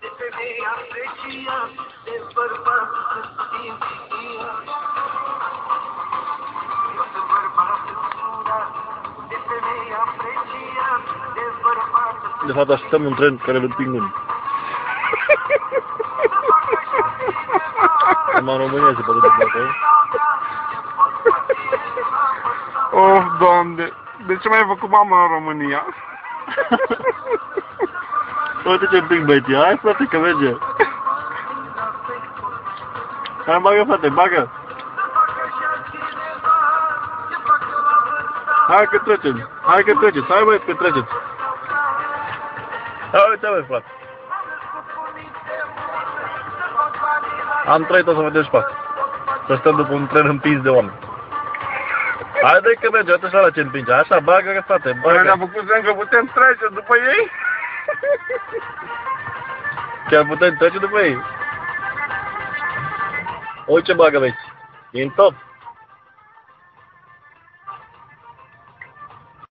De femeia apreciat, de bărbat să simția. Eu sunt bărbatul curat, de femeia apreciat, de bărbat să simția. De fapt așteptăm un tren care îl împing unii. Numai în România se poate dubla, ok? Oh, Doamne! De ce m-ai făcut mama în România? Uite ce împing băieții, hai frate că merge! Hai bagă frate, bagă! Hai că treceți, hai că treceți, hai băieți că treceți! Hai uite băi frate! Am trăit, o să vedem și pe asta. Să stăm după un tren împins de oameni. Haide că merge, uite la ce împinge. Așa, bagă, frate, bagă. Ne-a făcut semn că putem trece după ei? Chiar putem trece după ei. Uite ce bagă, vezi. E în top.